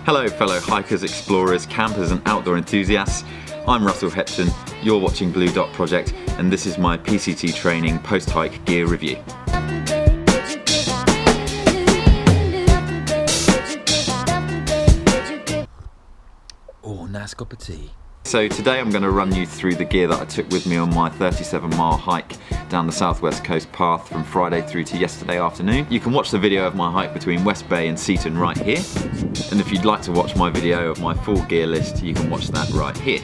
Hello fellow hikers, explorers, campers and outdoor enthusiasts. I'm Russell Hepton, you're watching Blue Dot Project, and this is my PCT training post-hike gear review. Oh, nice cup of tea. So today I'm going to run you through the gear that I took with me on my 37-mile hike down the southwest coast path from Friday through to yesterday afternoon. You can watch the video of my hike between West Bay and Seaton right here. And if you'd like to watch my video of my full gear list, you can watch that right here.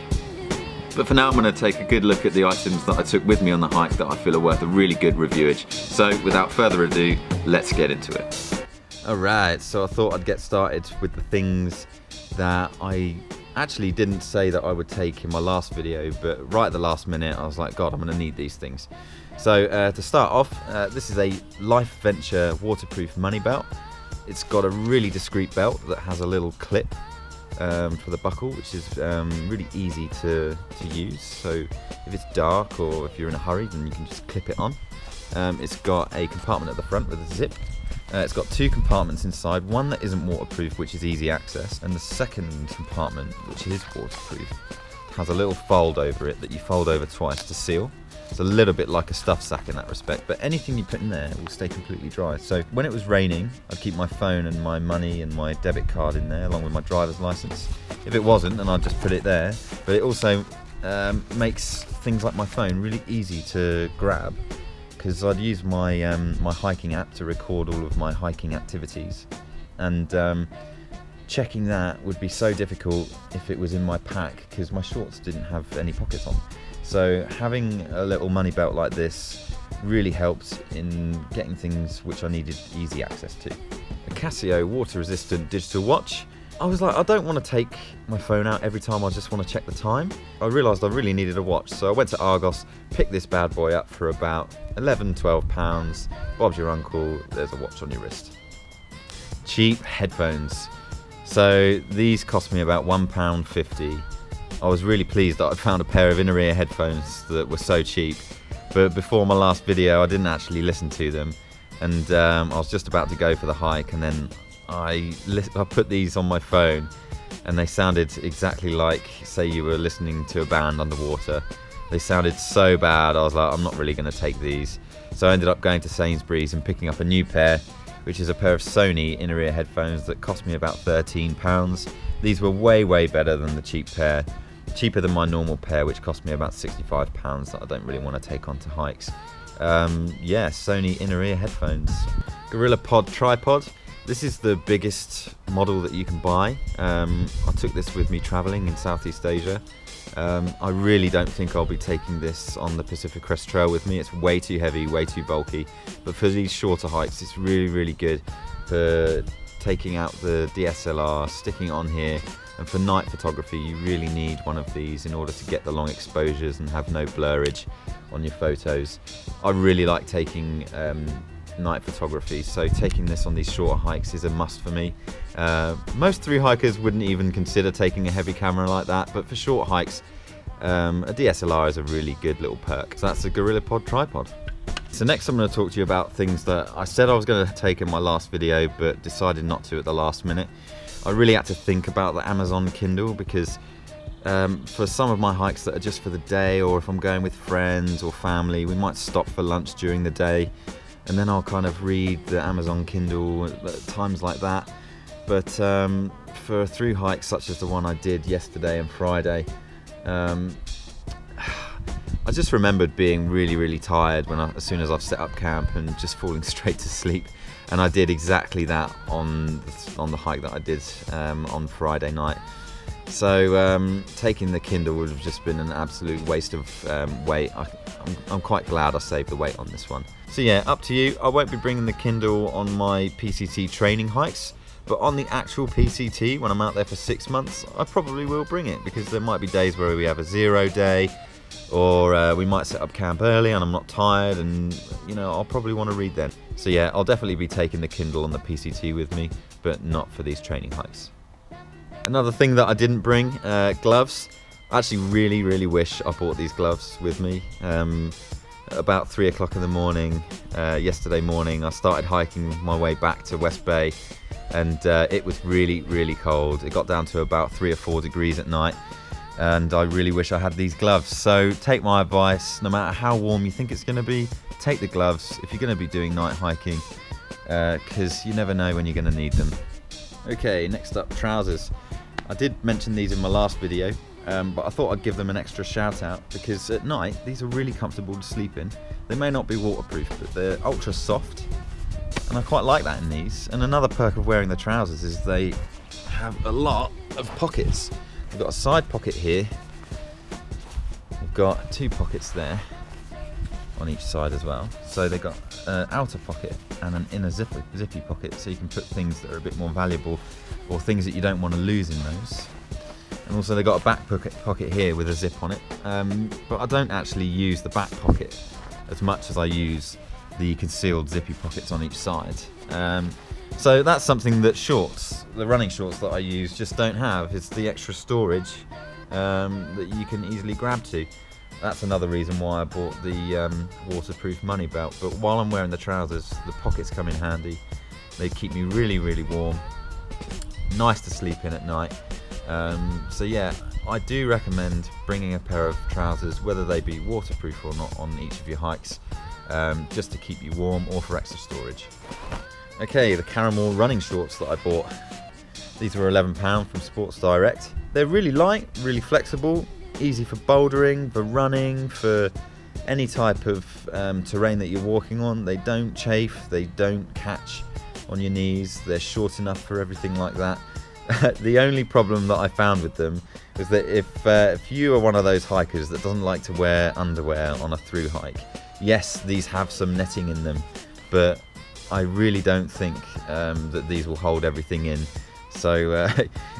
But for now I'm going to take a good look at the items that I took with me on the hike that I feel are worth a really good reviewage. So without further ado, let's get into it. Alright, so I thought I'd get started with the things that I actually didn't say that I would take in my last video, but right at the last minute I was like, God, I'm going to need these things. So to start off, this is a Lifeventure waterproof money belt. It's got a really discreet belt that has a little clip for the buckle, which is really easy to use. So if it's dark or if you're in a hurry, then you can just clip it on. It's got a compartment at the front with a zip. It's got two compartments inside, one that isn't waterproof, which is easy access, and the second compartment, which is waterproof, has a little fold over it that you fold over twice to seal. It's a little bit like a stuff sack in that respect, but anything you put in there will stay completely dry. So when it was raining, I'd keep my phone and my money and my debit card in there, along with my driver's license. If it wasn't, then I'd just put it there. But it also makes things like my phone really easy to grab, because I'd use my my hiking app to record all of my hiking activities, and checking that would be so difficult if it was in my pack, because my shorts didn't have any pockets on. So having a little money belt like this really helped in getting things which I needed easy access to. A Casio water-resistant digital watch. I was like, I don't want to take my phone out every time I just want to check the time. I realised I really needed a watch, so I went to Argos, picked this bad boy up for about £11–12. Bob's your uncle, there's a watch on your wrist. Cheap headphones. So these cost me about £1.50. I was really pleased that I'd found a pair of inner-ear headphones that were so cheap. But before my last video, I didn't actually listen to them, and I was just about to go for the hike, and then I put these on my phone, and they sounded exactly like, say you were listening to a band underwater. They sounded so bad, I was like, I'm not really going to take these. So I ended up going to Sainsbury's and picking up a new pair, which is a pair of Sony inner-ear headphones that cost me about £13. These were way, way better than the cheap pair. Cheaper than my normal pair, which cost me about £65 that I don't really want to take onto hikes. Yeah, Sony inner-ear headphones. GorillaPod tripod. This is the biggest model that you can buy. I took this with me travelling in Southeast Asia. I really don't think I'll be taking this on the Pacific Crest Trail with me. It's way too heavy, way too bulky. But for these shorter hikes, it's really, really good for taking out the DSLR, sticking it on here. And for night photography, you really need one of these in order to get the long exposures and have no blurrage on your photos. I really like taking night photography, so taking this on these shorter hikes is a must for me. Most thru hikers wouldn't even consider taking a heavy camera like that, but for short hikes, a DSLR is a really good little perk. So that's the GorillaPod tripod. So next I'm going to talk to you about things that I said I was going to take in my last video, but decided not to at the last minute. I really had to think about the Amazon Kindle, because for some of my hikes that are just for the day, or if I'm going with friends or family, we might stop for lunch during the day, and then I'll kind of read the Amazon Kindle at times like that. But for through hikes such as the one I did yesterday and Friday, I just remembered being really, really tired as soon as I've set up camp, and just falling straight to sleep. And I did exactly that on the hike that I did on Friday night. So taking the Kindle would have just been an absolute waste of weight. I'm quite glad I saved the weight on this one. So yeah, up to you. I won't be bringing the Kindle on my PCT training hikes, but on the actual PCT, when I'm out there for 6 months, I probably will bring it, because there might be days where we have a 0 day, or we might set up camp early and I'm not tired, and I'll probably want to read then. So yeah, I'll definitely be taking the Kindle on the PCT with me, but not for these training hikes. Another thing that I didn't bring, gloves. I actually really, really wish I brought these gloves with me. About 3 o'clock in the morning, yesterday morning, I started hiking my way back to West Bay, and it was really, really cold. It got down to about 3 or 4 degrees at night, and I really wish I had these gloves. So take my advice, no matter how warm you think it's going to be, take the gloves if you're going to be doing night hiking, because you never know when you're going to need them. Okay, next up, trousers. I did mention these in my last video, but I thought I'd give them an extra shout out because at night these are really comfortable to sleep in. They may not be waterproof, but they're ultra soft, and I quite like that in these. And another perk of wearing the trousers is they have a lot of pockets. We've got a side pocket here, we've got 2 pockets there on each side as well. So they've got an outer pocket and an inner zippy pocket, so you can put things that are a bit more valuable or things that you don't want to lose in those. And also they've got a back pocket here with a zip on it, but I don't actually use the back pocket as much as I use the concealed zippy pockets on each side. So that's something that the running shorts that I use just don't have. It's the extra storage that you can easily grab to. That's another reason why I bought the waterproof money belt. But while I'm wearing the trousers, the pockets come in handy. They keep me really, really warm. Nice to sleep in at night. So yeah, I do recommend bringing a pair of trousers, whether they be waterproof or not, on each of your hikes, just to keep you warm or for extra storage. Okay, the Karrimor running shorts that I bought. These were £11 from Sports Direct. They're really light, really flexible, easy for bouldering, for running, for any type of terrain that you're walking on. They don't chafe, they don't catch on your knees, they're short enough for everything like that. The only problem that I found with them is that if you are one of those hikers that doesn't like to wear underwear on a through hike, yes, these have some netting in them, but I really don't think that these will hold everything in. So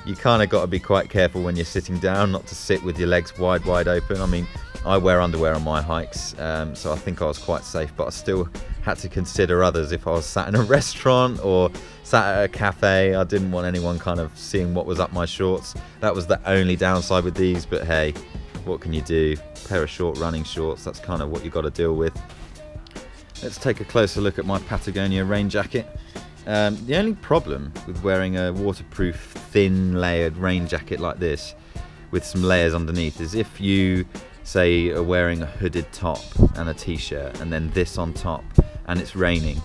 you kind of got to be quite careful when you're sitting down, not to sit with your legs wide open. I mean, I wear underwear on my hikes, so I think I was quite safe, but I still had to consider others. If I was sat in a restaurant or sat at a cafe, I didn't want anyone kind of seeing what was up my shorts. That was the only downside with these, but hey, what can you do? A pair of short running shorts, that's kind of what you've got to deal with. Let's take a closer look at my Patagonia rain jacket. The only problem with wearing a waterproof, thin layered rain jacket like this with some layers underneath is if you, say, are wearing a hooded top and a t-shirt and then this on top and it's raining,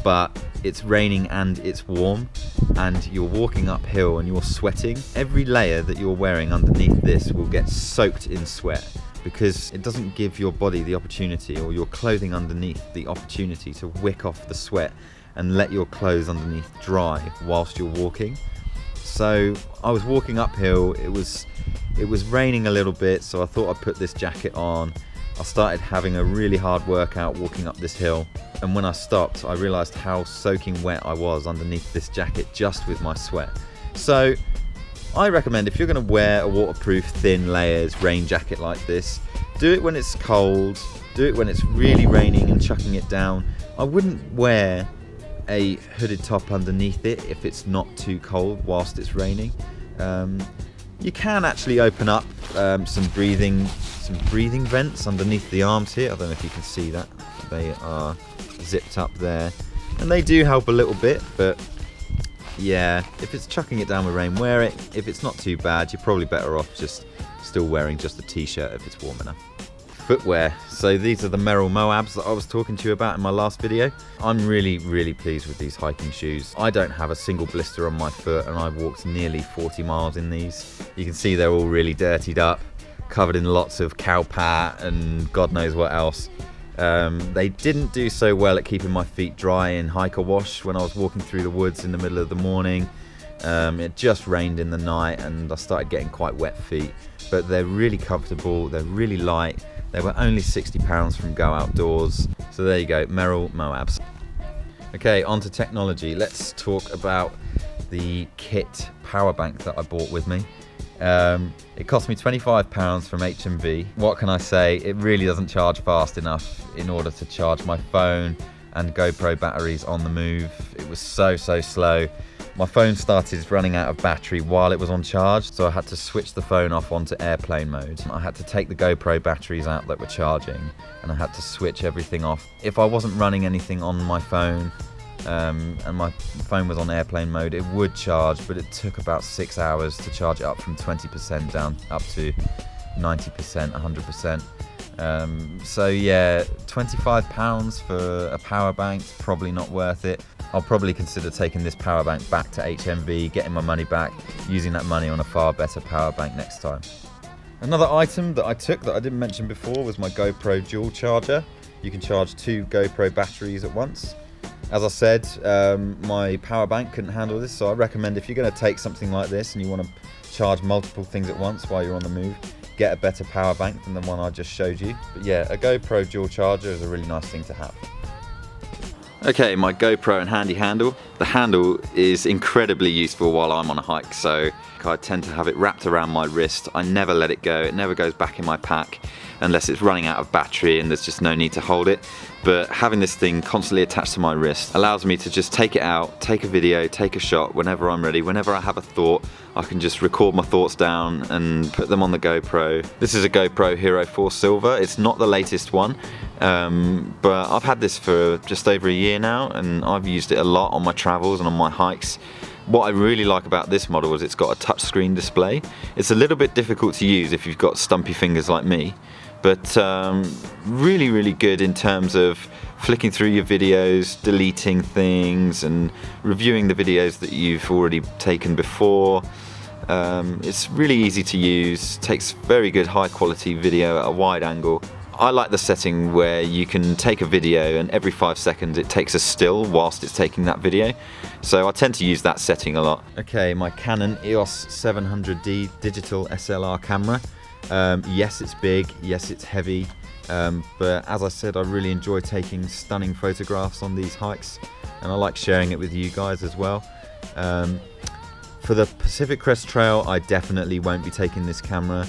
but it's raining and it's warm and you're walking uphill and you're sweating, every layer that you're wearing underneath this will get soaked in sweat, because it doesn't give your body the opportunity, or your clothing underneath the opportunity, to wick off the sweat and let your clothes underneath dry whilst you're walking. So I was walking uphill, it was raining a little bit, so I thought I'd put this jacket on. I started having a really hard workout walking up this hill, and when I stopped I realised how soaking wet I was underneath this jacket just with my sweat. So I recommend, if you're going to wear a waterproof thin layers rain jacket like this, do it when it's cold, do it when it's really raining and chucking it down. I wouldn't wear a hooded top underneath it if it's not too cold whilst it's raining. You can actually open up some breathing vents underneath the arms here. I don't know if you can see that. They are zipped up there, and they do help a little bit, but yeah, if it's chucking it down with rain, wear it. If it's not too bad, you're probably better off just still wearing just a t-shirt if it's warm enough. Footwear. So these are the Merrell Moabs that I was talking to you about in my last video. I'm really pleased with these hiking shoes. I don't have a single blister on my foot, and I've walked nearly 40 miles in these. You can see they're all really dirtied up, covered in lots of cow pat and God knows what else. They didn't do so well at keeping my feet dry in hiker wash when I was walking through the woods in the middle of the morning. It just rained in the night and I started getting quite wet feet, but they're really comfortable, they're really light. They were only £60 from Go Outdoors. So there you go, Merrell Moabs. Okay, on to technology. Let's talk about the kit power bank that I bought with me. It cost me £25 from HMV. What can I say? It really doesn't charge fast enough in order to charge my phone and GoPro batteries on the move. It was so slow. My phone started running out of battery while it was on charge, so I had to switch the phone off onto airplane mode. I had to take the GoPro batteries out that were charging, and I had to switch everything off. If I wasn't running anything on my phone, and my phone was on airplane mode, it would charge, but it took about 6 hours to charge it up from 20% down up to 90%, 100%. So yeah, £25 for a power bank, probably not worth it. I'll probably consider taking this power bank back to HMV, getting my money back, using that money on a far better power bank next time. Another item that I took that I didn't mention before was my GoPro dual charger. You can charge 2 GoPro batteries at once. As I said, my power bank couldn't handle this, so I recommend if you're going to take something like this and you want to charge multiple things at once while you're on the move, get a better power bank than the one I just showed you. But yeah, a GoPro dual charger is a really nice thing to have. Okay, my GoPro and handy handle. The handle is incredibly useful while I'm on a hike, so I tend to have it wrapped around my wrist. I never let it go, it never goes back in my pack unless it's running out of battery and there's just no need to hold it. But having this thing constantly attached to my wrist allows me to just take it out, take a video, take a shot whenever I'm ready. Whenever I have a thought, I can just record my thoughts down and put them on the GoPro. This is a GoPro Hero 4 Silver. It's not the latest one, but I've had this for just over a year now, and I've used it a lot on my travels and on my hikes. What I really like about this model is it's got a touchscreen display. It's a little bit difficult to use if you've got stumpy fingers like me, but really, really good in terms of flicking through your videos, deleting things, and reviewing the videos that you've already taken before. It's really easy to use, takes very good high quality video at a wide angle. I like the setting where you can take a video and every 5 seconds it takes a still whilst it's taking that video. So I tend to use that setting a lot. Okay, my Canon EOS 700D digital SLR camera. Yes, it's big, yes, it's heavy, but as I said, I really enjoy taking stunning photographs on these hikes, and I like sharing it with you guys as well. For the Pacific Crest Trail, I definitely won't be taking this camera.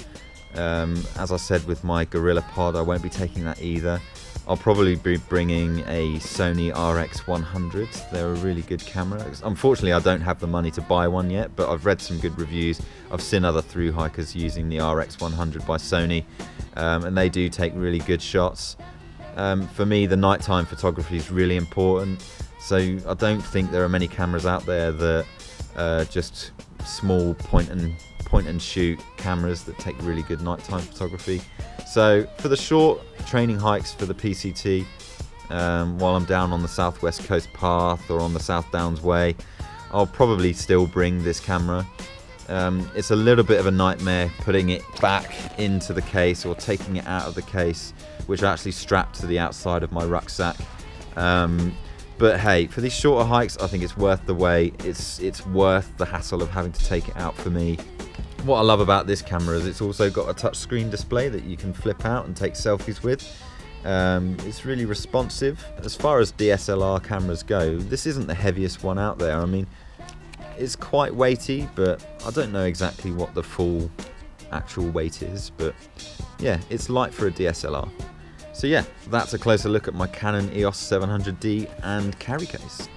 As I said with my GorillaPod, I won't be taking that either. I'll probably be bringing a Sony RX100. They're a really good camera. Unfortunately, I don't have the money to buy one yet, but I've read some good reviews. I've seen other thru hikers using the RX100 by Sony, and they do take really good shots. For me, the nighttime photography is really important, so I don't think there are many cameras out there that just small point and shoot cameras that take really good nighttime photography. So for the short training hikes for the PCT, while I'm down on the Southwest Coast Path or on the South Downs Way, I'll probably still bring this camera. It's a little bit of a nightmare putting it back into the case or taking it out of the case, which are actually strapped to the outside of my rucksack. But hey, for these shorter hikes, I think it's worth the wait. It's worth the hassle of having to take it out for me. What I love about this camera is it's also got a touchscreen display that you can flip out and take selfies with. It's really responsive. As far as DSLR cameras go, this isn't the heaviest one out there. I mean, it's quite weighty, but I don't know exactly what the full actual weight is, but yeah, it's light for a DSLR. So yeah, that's a closer look at my Canon EOS 700D and carry case.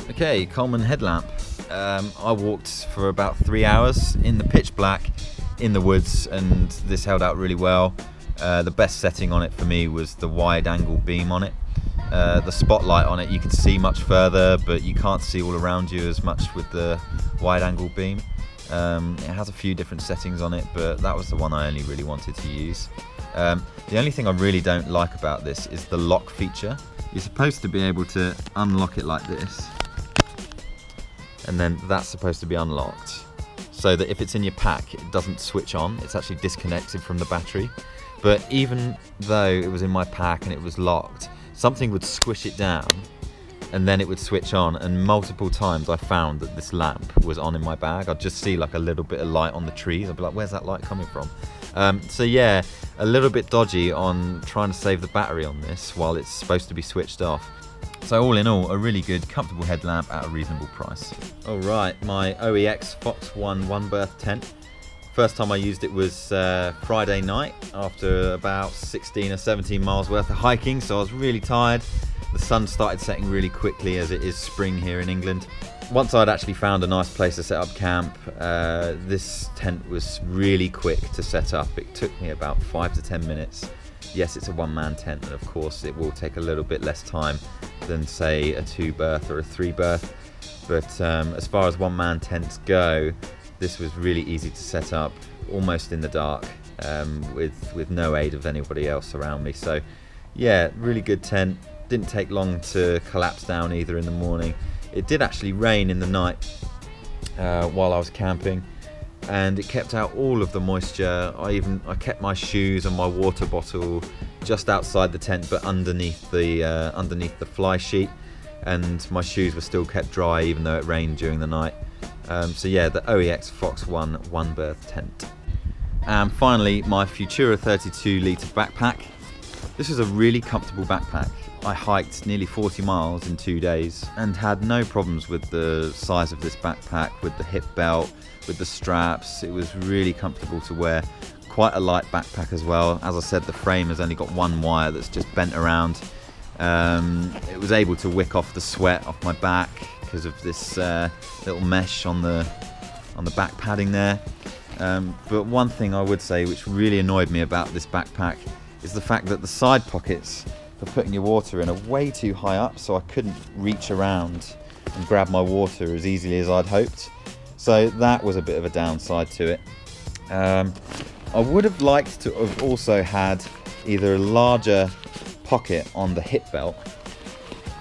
Okay, Coleman headlamp. I walked for about 3 hours in the pitch black in the woods, and this held out really well. The best setting on it for me was the wide angle beam on it. The spotlight on it, you can see much further, but you can't see all around you as much with the wide angle beam. It has a few different settings on it, but that was the one I only really wanted to use. The only thing I really don't like about this is the lock feature. You're supposed to be able to unlock it like this, and then that's supposed to be unlocked, so that if it's in your pack it doesn't switch on, it's actually disconnected from the battery. But even though it was in my pack and it was locked, something would squish it down and then it would switch on, and multiple times I found that this lamp was on in my bag. I'd just see like a little bit of light on the trees. I'd be like, where's that light coming from? So yeah, a little bit dodgy on trying to save the battery on this while it's supposed to be switched off. So all in all, a really good, comfortable headlamp at a reasonable price. Alright, my OEX Phoxx 1 berth tent. First time I used it was Friday night after about 16 or 17 miles worth of hiking, so I was really tired. The sun started setting really quickly as it is spring here in England. Once I'd actually found a nice place to set up camp, this tent was really quick to set up. It took me about 5 to 10 minutes. yes, it's a one-man tent, and of course it will take a little bit less time than say a 2-berth or a 3-berth, but as far as one-man tents go, this was really easy to set up almost in the dark, with no aid of anybody else around me. So yeah, really good tent. Didn't take long to collapse down either in the morning. It did actually rain in the night while I was camping, and it kept out all of the moisture. I kept my shoes and my water bottle just outside the tent, but underneath the fly sheet, and my shoes were still kept dry even though it rained during the night. So yeah, the OEX Phoxx 1 berth tent. And finally, my Futura 32 litre backpack. This is a really comfortable backpack. I hiked nearly 40 miles in 2 days and had no problems with the size of this backpack, with the hip belt, with the straps. It was really comfortable to wear. Quite a light backpack as well. As I said, the frame has only got one wire that's just bent around. It was able to wick off the sweat off my back because of this little mesh on the back padding there. But one thing I would say which really annoyed me about this backpack is the fact that the side pockets for putting your water in are way too high up, so I couldn't reach around and grab my water as easily as I'd hoped. So that was a bit of a downside to it. I would have liked to have also had either a larger pocket on the hip belt,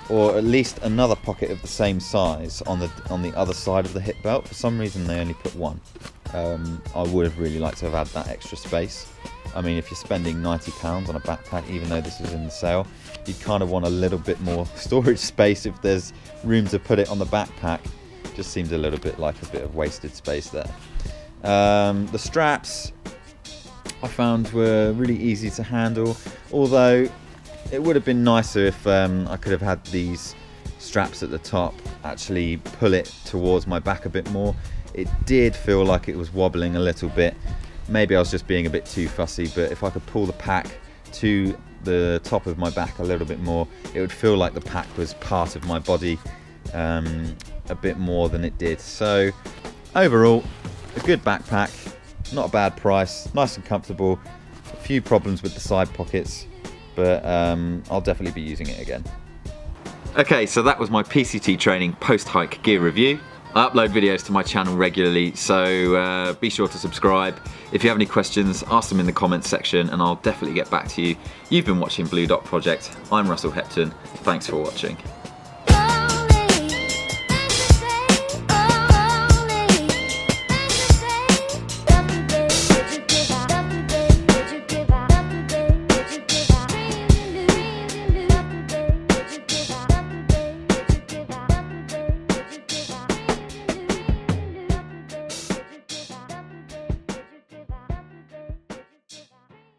or at least another pocket of the same size on the other side of the hip belt. For some reason they only put one. I would have really liked to have had that extra space. I mean, if you're spending £90 on a backpack, even though this is in the sale, you'd kind of want a little bit more storage space if there's room to put it on the backpack. Just seems a little bit like a bit of wasted space there. The straps I found were really easy to handle, although it would have been nicer if I could have had these straps at the top actually pull it towards my back a bit more. It did feel like it was wobbling a little bit. Maybe I was just being a bit too fussy, but if I could pull the pack to the top of my back a little bit more, it would feel like the pack was part of my body a bit more than it did. So overall, a good backpack, not a bad price, nice and comfortable. A few problems with the side pockets, but I'll definitely be using it again. Okay, so that was my PCT training post-hike gear review. I upload videos to my channel regularly, so be sure to subscribe. If you have any questions, ask them in the comments section and I'll definitely get back to you. You've been watching Blue Dot Project. I'm Russell Hepton. Thanks for watching.